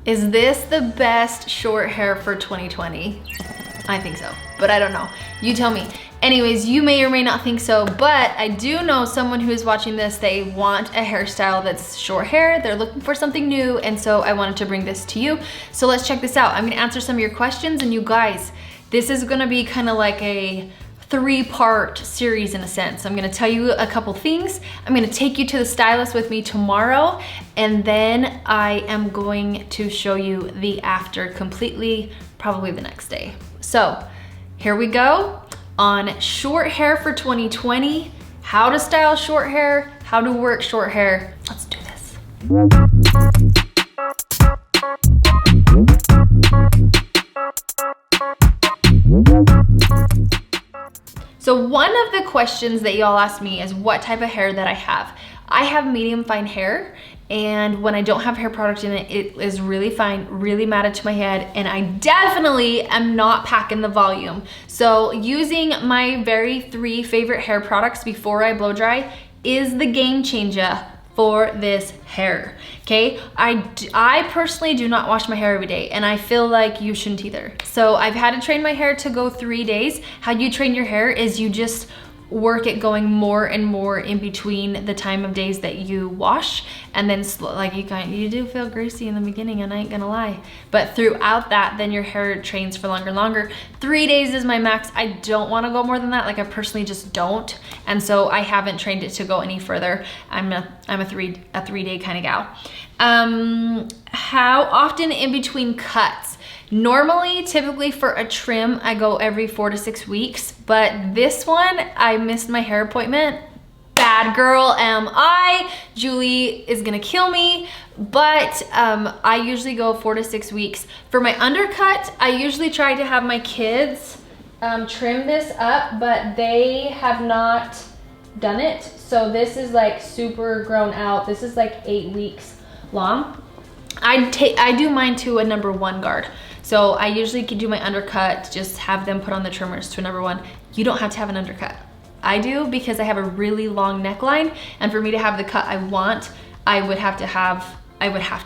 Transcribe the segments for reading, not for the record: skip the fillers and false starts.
Is this the best short hair for 2020? I think so, but I don't know. You tell me. Anyways, you may or may not think so, but I do know someone who is watching this, they want a hairstyle that's short hair, they're looking for something new, and so I wanted to bring this to you. So let's check this out. I'm gonna answer some of your questions, and you guys, this is gonna be kind of like a 3-part series in a sense. I'm gonna tell you a couple things. I'm gonna take you to the stylist with me tomorrow, and then I am going to show you the after completely, probably the next day. So here we go on short hair for 2020, how to style short hair, how to work short hair. Let's do this. So one of the questions that y'all ask me is what type of hair that I have. I have medium fine hair, and when I don't have hair product in it, it is really fine, really matted to my head, and I definitely am not packing the volume. So using my very 3 favorite hair products before I blow dry is the game changer for this hair, okay? I personally do not wash my hair every day, and I feel like you shouldn't either. So I've had to train my hair to go 3 days. How you train your hair is you just work it going more and more in between the time of days that you wash, and then like you do feel greasy in the beginning, and I ain't gonna lie, but throughout that then your hair trains for longer and longer. 3 days is my max. I don't want to go more than that. Like I personally just don't, and so I haven't trained it to go any further. I'm a 3 day kind of gal. How often in between cuts? Normally, typically for a trim, I go every 4 to 6 weeks, but this one, I missed my hair appointment. Bad girl am I. Julie is gonna kill me, but I usually go 4 to 6 weeks. For my undercut, I usually try to have my kids trim this up, but they have not done it. So this is like super grown out. This is like 8 weeks long. I do mine to a number 1 guard. So I usually can do my undercut, just have them put on the trimmers to a number 1. You don't have to have an undercut. I do because I have a really long neckline, and for me to have the cut I want, I would have to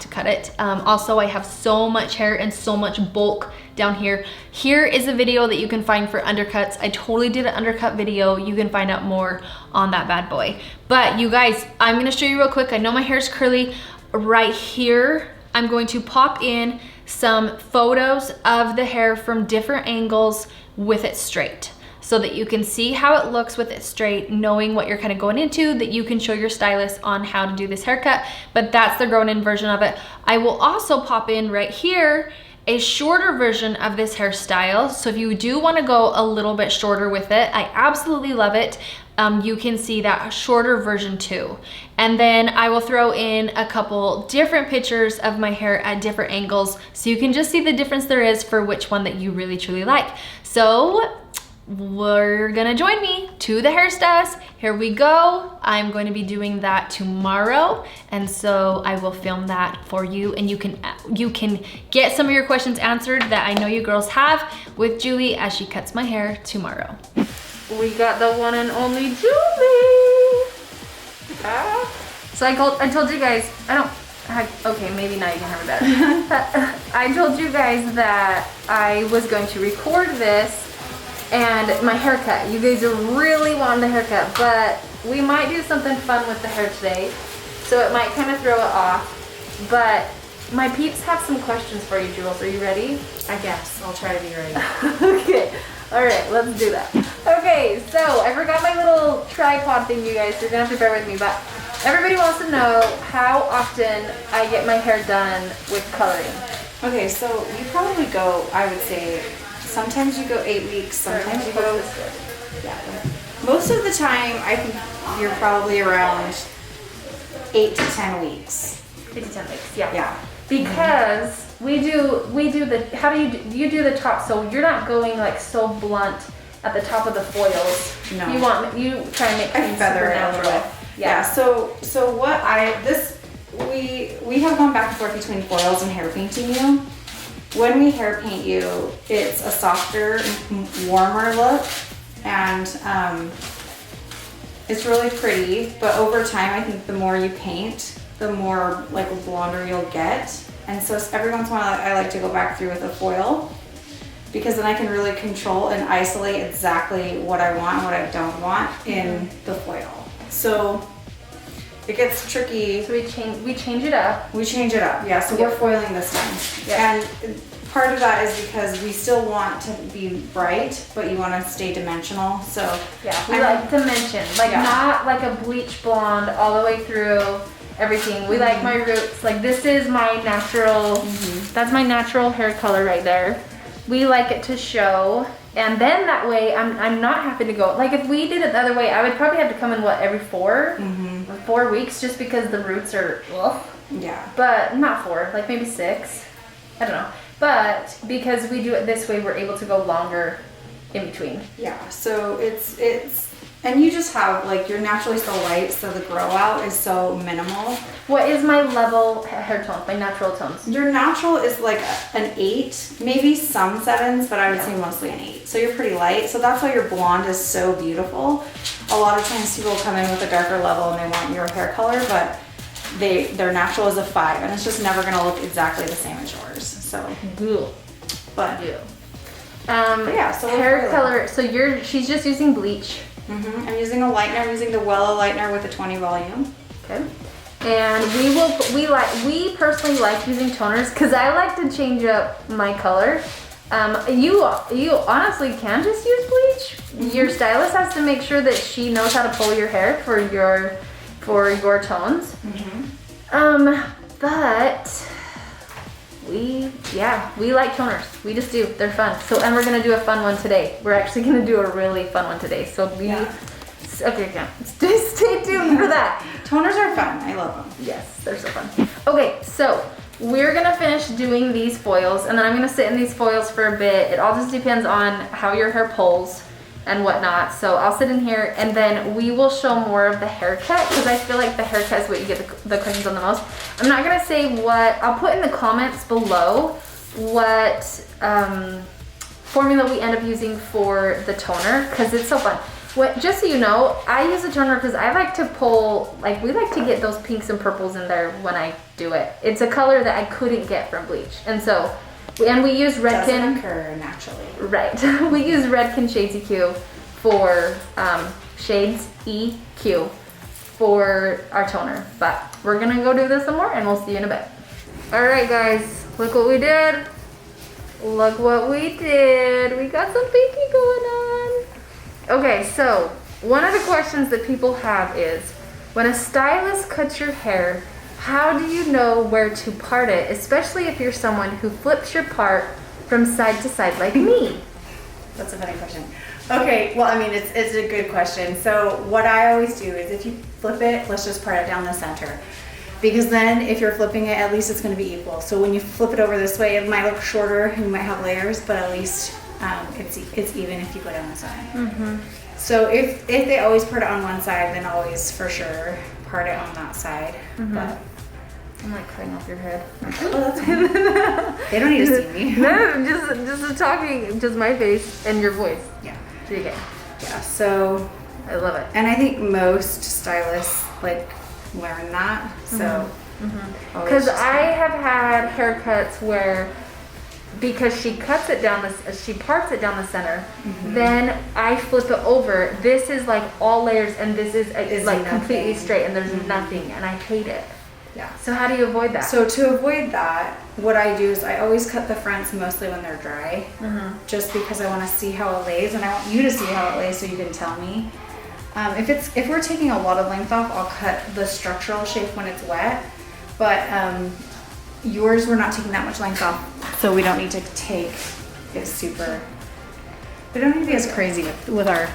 cut it. Also, I have so much hair and so much bulk down here. Here is a video that you can find for undercuts. I totally did an undercut video. You can find out more on that bad boy. But you guys, I'm gonna show you real quick. I know my hair's curly. Right here, I'm going to pop in some photos of the hair from different angles with it straight, so that you can see how it looks with it straight, knowing what you're kind of going into, that you can show your stylist on how to do this haircut. But that's the grown in version of it. I will also pop in right here a shorter version of this hairstyle. So if you do want to go a little bit shorter with it, I absolutely love it. You can see that shorter version too. And then I will throw in a couple different pictures of my hair at different angles, so you can just see the difference there is for which one that you really truly like. So we're gonna join me to the hairstylist. Here we go. I'm going to be doing that tomorrow, and so I will film that for you, and you can get some of your questions answered that I know you girls have with Julie as she cuts my hair tomorrow. We got the one and only Julie. So I told you guys, okay, maybe now you can hear me better. I told you guys that I was going to record this and my haircut. You guys are really wanting the haircut, but we might do something fun with the hair today, so it might kind of throw it off. But my peeps have some questions for you, Jules. Are you ready? I guess. I'll try to be ready. Okay. All right, let's do that. Okay, so I forgot my little tripod thing, you guys. You're gonna have to bear with me, but everybody wants to know how often I get my hair done with coloring. Okay, so you probably go, I would say, sometimes you go 8 weeks, sometimes you go, yeah. Most of the time, I think you're probably around 8 to 10 weeks. 8 to 10 weeks, yeah. Yeah. Because we do the, how do you do the top, so you're not going like so blunt at the top of the foils. No. You try and make things feather super it a natural. little. Yeah. So we have gone back and forth between foils and hair painting you. When we hair paint you, it's a softer, warmer look, and it's really pretty. But over time, I think the more you paint, the more like blonder you'll get. And so every once in a while I like to go back through with a foil, because then I can really control and isolate exactly what I want and what I don't want in the foil. So it gets tricky. So we change it up. We change it up, yeah. So we're foiling this time. Yep. And part of that is because we still want to be bright, but you want to stay dimensional. So yeah, we like dimension, like not like a bleach blonde all the way through everything. We like my roots. Like this is my natural. That's my natural hair color right there. We like it to show, and then that way I'm not having to go. Like if we did it the other way, I would probably have to come in every 4 weeks, just because the roots are yeah. But not 4, like maybe 6. I don't know. But because we do it this way, we're able to go longer in between. Yeah. So it's and you just have like you're naturally so light, so the grow out is so minimal. What is my level hair tone? My natural tones? Your natural is like an 8, maybe some 7s, but I would say mostly an 8. So you're pretty light. So that's why your blonde is so beautiful. A lot of times people come in with a darker level and they want your hair color, but their natural is a 5, and it's just never gonna look exactly the same as yours. So but yeah, so hair color. So she's just using bleach. I'm using a lightener. I'm using the Wella lightener with a 20 volume. Okay. And we personally like using toners because I like to change up my color. You honestly can just use bleach. Your stylist has to make sure that she knows how to pull your hair for your tones. But we like toners. We just do. They're fun. So, and we're gonna do a fun one today. We're actually gonna do a really fun one today. So okay, stay tuned for that. Toners are fun. I love them. Yes, they're so fun. Okay, so we're gonna finish doing these foils, and then I'm gonna sit in these foils for a bit. It all just depends on how your hair pulls and whatnot. So I'll sit in here, and then we will show more of the haircut, because I feel like the haircut is what you get the questions on the most. I'm not gonna say what, I'll put in the comments below what formula we end up using for the toner, because it's so fun. Just so you know, I use a toner because I like to pull, like we like to get those pinks and purples in there when I do it. It's a color that I couldn't get from bleach. And so, and we use Redken. Doesn't occur naturally. Right. We use Redken ShadesEQ for ShadesEQ for our toner. But we're gonna go do this some more and we'll see you in a bit. All right, guys, look what we did. Look what we did. We got some pinky going on. Okay, so one of the questions that people have is, when a stylist cuts your hair, how do you know where to part it, especially if you're someone who flips your part from side to side like me? That's a funny question. Okay, well, I mean, it's a good question. So what I always do is if you flip it, let's just part it down the center. Because then if you're flipping it, at least it's gonna be equal. So when you flip it over this way, it might look shorter, you might have layers, but at least it's even if you go down the side. So if they always part it on one side, then always for sure part it on that side. But I'm like cutting off your head. oh, that's fine. They don't need to see me. No, just talking, just my face and your voice. Yeah. Okay. Yeah. So I love it. and I think most stylists like learn that. So Because I have had haircuts where, because she cuts it down she parts it down the center, then I flip it over. This is like all layers, and this is like nothing. completely straight, and there's nothing, and I hate it. yeah. So how do you avoid that? So to avoid that, what I do is I always cut the fronts mostly when they're dry, just because I want to see how it lays, and I want you to see how it lays so you can tell me. If we're taking a lot of length off, I'll cut the structural shape when it's wet, but yours, we're not taking that much length off, so we don't need to take it super. We don't need to be as crazy with our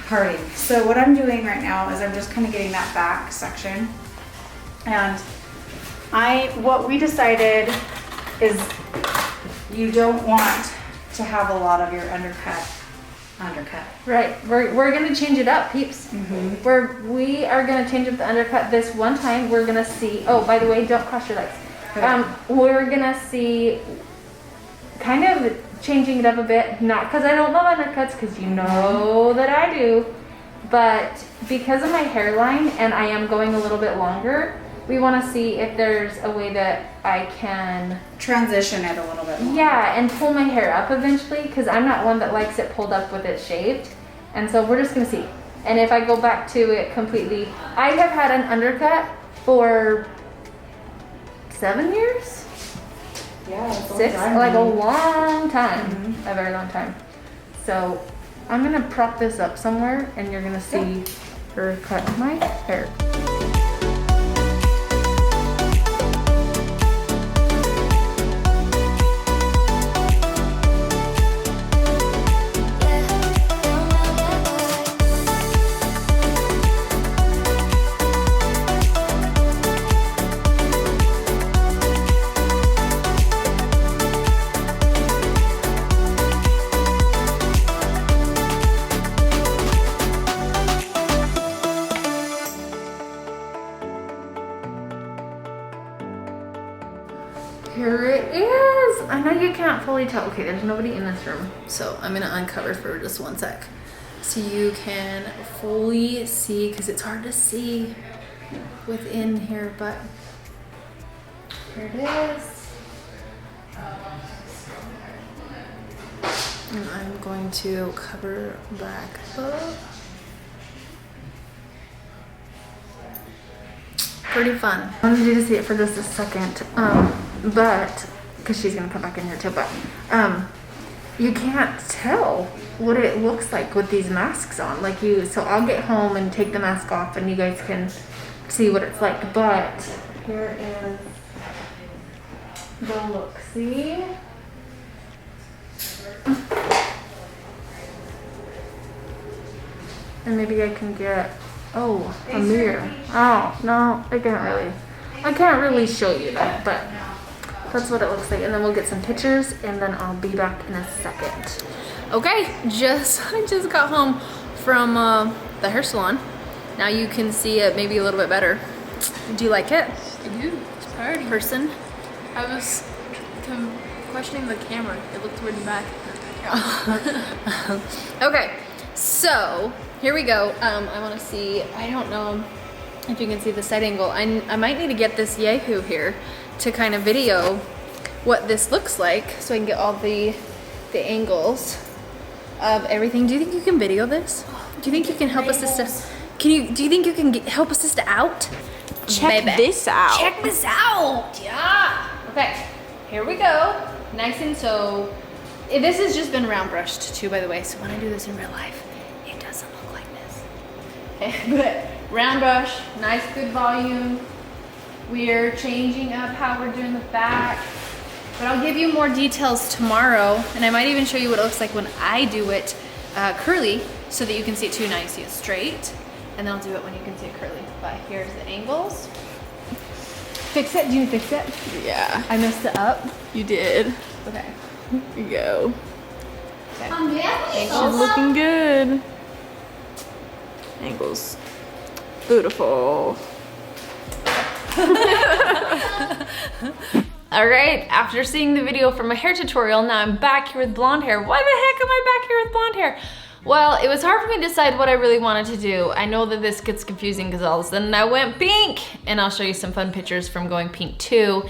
parting. So what I'm doing right now is I'm just kind of getting that back section, and what we decided is you don't want to have a lot of your undercut. Right, we're gonna change it up, peeps. We are gonna change up the undercut this one time. We're gonna see. Oh, by the way, don't cross your legs. We're gonna see, kind of changing it up a bit. Not because I don't love undercuts, because you know that I do, but because of my hairline and I am going a little bit longer, we want to see if there's a way that I can transition it a little bit more. Yeah, and pull my hair up eventually, because I'm not one that likes it pulled up with it shaved. And so we're just gonna see. And if I go back to it completely, I have had an undercut for 7 years? Yeah, 6, like a long time, a very long time. So I'm gonna prop this up somewhere and you're gonna see her cut my hair. Here it is. I know you can't fully tell. Okay, there's nobody in this room. So I'm gonna uncover for just 1 sec. So you can fully see, because it's hard to see within here, but here it is. And I'm going to cover back up. Pretty fun. I wanted you to see it for just a second, but because she's gonna come back in here too, but you can't tell what it looks like with these masks on. Like so I'll get home and take the mask off and you guys can see what it's like, but here is the look, see? And maybe I can get, oh, a mirror. Oh, no, I can't really show you that, but that's what it looks like. And then we'll get some pictures and then I'll be back in a second. Okay, I just got home from the hair salon. Now you can see it maybe a little bit better. Do you like it? I do. It's pretty. Person? I was questioning the camera. It looked toward the back. Okay, so here we go. I want to see, I don't know if you can see the side angle. I might need to get this Yahoo here to kind of video what this looks like so I can get all the angles of everything. Do you think you can video this? Do you think you can help us do you think you can help us out? Check this out. Check this out. Yeah. Okay, here we go. Nice and so, this has just been round brushed too, by the way. So when I do this in real life, it doesn't look like this. Okay, but round brush, nice good volume. We're changing up how we're doing the back, but I'll give you more details tomorrow, and I might even show you what it looks like when I do it curly, so that you can see it too. Now you see it straight, and then I'll do it when you can see it curly. But here's the angles. Fix it? Do you fix it? Yeah. I messed it up. You did. Okay. Here you go. Okay. She's looking good. Angles. Beautiful. All right, after seeing the video from my hair tutorial, now I'm back here with blonde hair. Why the heck am I back here with blonde hair? Well, it was hard for me to decide what I really wanted to do. I know that this gets confusing because all of a sudden I went pink, and I'll show you some fun pictures from going pink too,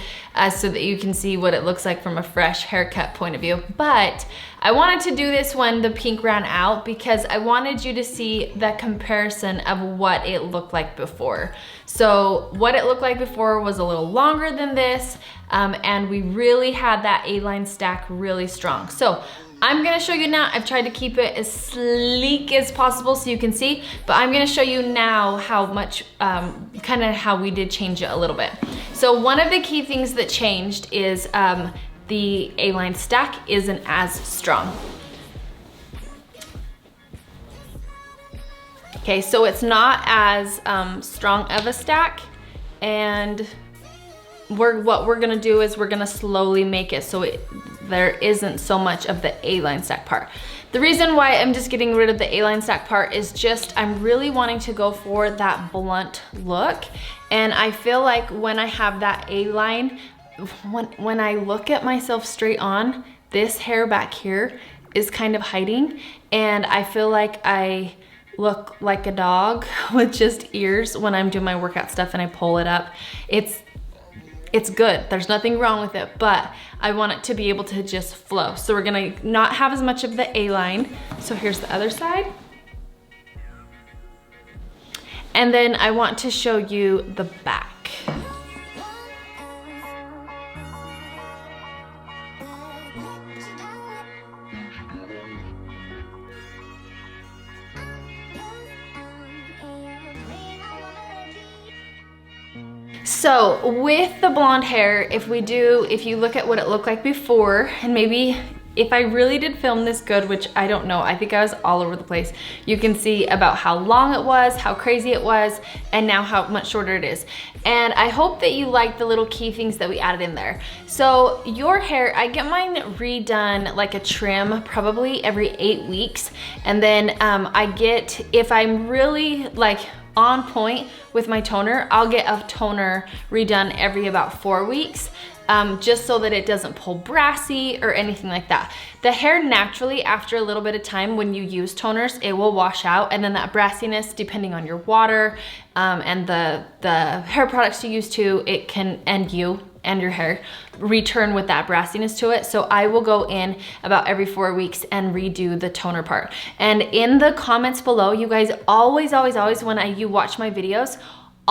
so that you can see what it looks like from a fresh haircut point of view. But I wanted to do this when the pink ran out because I wanted you to see the comparison of what it looked like before. So what it looked like before was a little longer than this, and we really had that A-line stack really strong. So I'm gonna show you now. I've tried to keep it as sleek as possible so you can see, but I'm gonna show you now how much, kind of how we did change it a little bit. So one of the key things that changed is the A-line stack isn't as strong. Okay, so it's not as strong of a stack, and what we're gonna do is we're gonna slowly make it so there isn't so much of the A-line stack part. The reason why I'm just getting rid of the A-line stack part is just I'm really wanting to go for that blunt look, and I feel like when I have that A-line, when I look at myself straight on, this hair back here is kind of hiding, and I feel like I look like a dog with just ears when I'm doing my workout stuff and I pull it up. It's good. There's nothing wrong with it, but I want it to be able to just flow. So we're gonna not have as much of the A-line. So here's the other side. And then I want to show you the back. So with the blonde hair, if you look at what it looked like before, and maybe if I really did film this good, which I don't know, I think I was all over the place, you can see about how long it was, how crazy it was, and now how much shorter it is. And I hope that you like the little key things that we added in there. So your hair, I get mine redone like a trim probably every 8 weeks. And then if I'm really like on point with my toner, I'll get a toner redone every about 4 weeks. Just so that it doesn't pull brassy or anything like that. The hair naturally, after a little bit of time when you use toners, it will wash out, and then that brassiness, depending on your water and the hair products you use too, it can, and you and your hair, return with that brassiness to it. So I will go in about every 4 weeks and redo the toner part. And in the comments below, you guys always, when you watch my videos,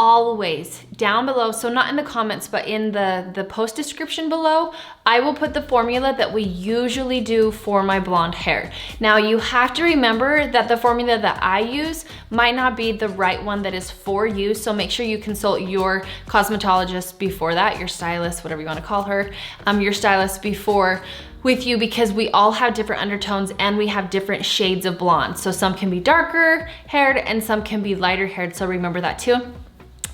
always down below, so not in the comments, but in the post description below, I will put the formula that we usually do for my blonde hair. Now you have to remember that the formula that I use might not be the right one that is for you, so make sure you consult your cosmetologist before that, your stylist, whatever you want to call her, your stylist before with you, because we all have different undertones and we have different shades of blonde. So some can be darker haired and some can be lighter haired, so remember that too.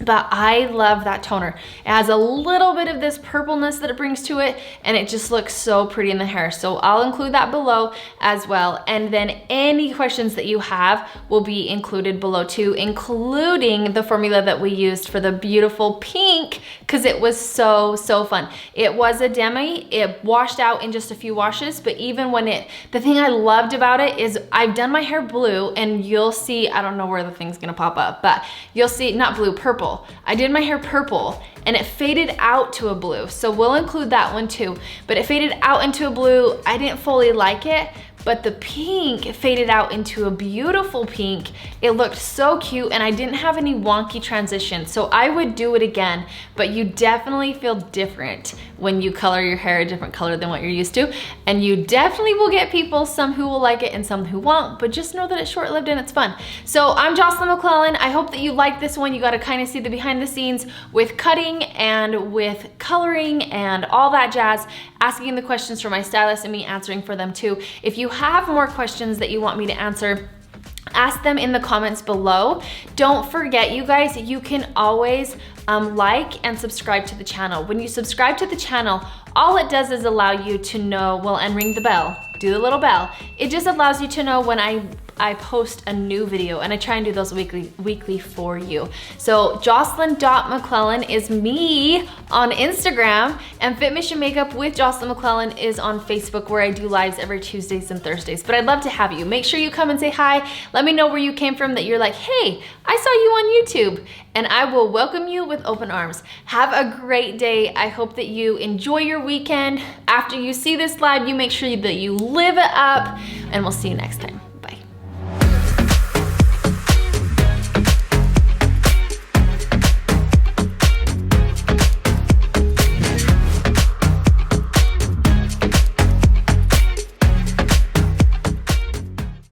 But I love that toner. It has a little bit of this purpleness that it brings to it, and it just looks so pretty in the hair. So I'll include that below as well. And then any questions that you have will be included below too, including the formula that we used for the beautiful pink, because it was so fun. It was a demi, it washed out in just a few washes, but even when the thing I loved about it is I've done my hair blue, and you'll see, I don't know where the thing's gonna pop up, but you'll see, not blue, purple. I did my hair purple and it faded out to a blue. So we'll include that one too. But it faded out into a blue. I didn't fully like it, but the pink faded out into a beautiful pink. It looked so cute, and I didn't have any wonky transitions. So I would do it again, but you definitely feel different when you color your hair a different color than what you're used to. And you definitely will get people, some who will like it and some who won't, but just know that it's short-lived and it's fun. So I'm Jocelyn McClellan. I hope that you like this one. You got to kind of see the behind the scenes with cutting and with coloring and all that jazz, asking the questions for my stylist and me answering for them too. If you have more questions that you want me to answer, ask them in the comments below. Don't forget, you guys, you can always like and subscribe to the channel. When you subscribe to the channel, all it does is allow you to know, well, and ring the bell, do the little bell. It just allows you to know when I post a new video, and I try and do those weekly for you. So Jocelyn.McClellan is me on Instagram, and Fit Mission Makeup with Jocelyn McClellan is on Facebook, where I do lives every Tuesdays and Thursdays. But I'd love to have you. Make sure you come and say hi. Let me know where you came from, that you're like, hey, I saw you on YouTube, and I will welcome you with open arms. Have a great day. I hope that you enjoy your weekend. After you see this live, you make sure that you live it up, and we'll see you next time.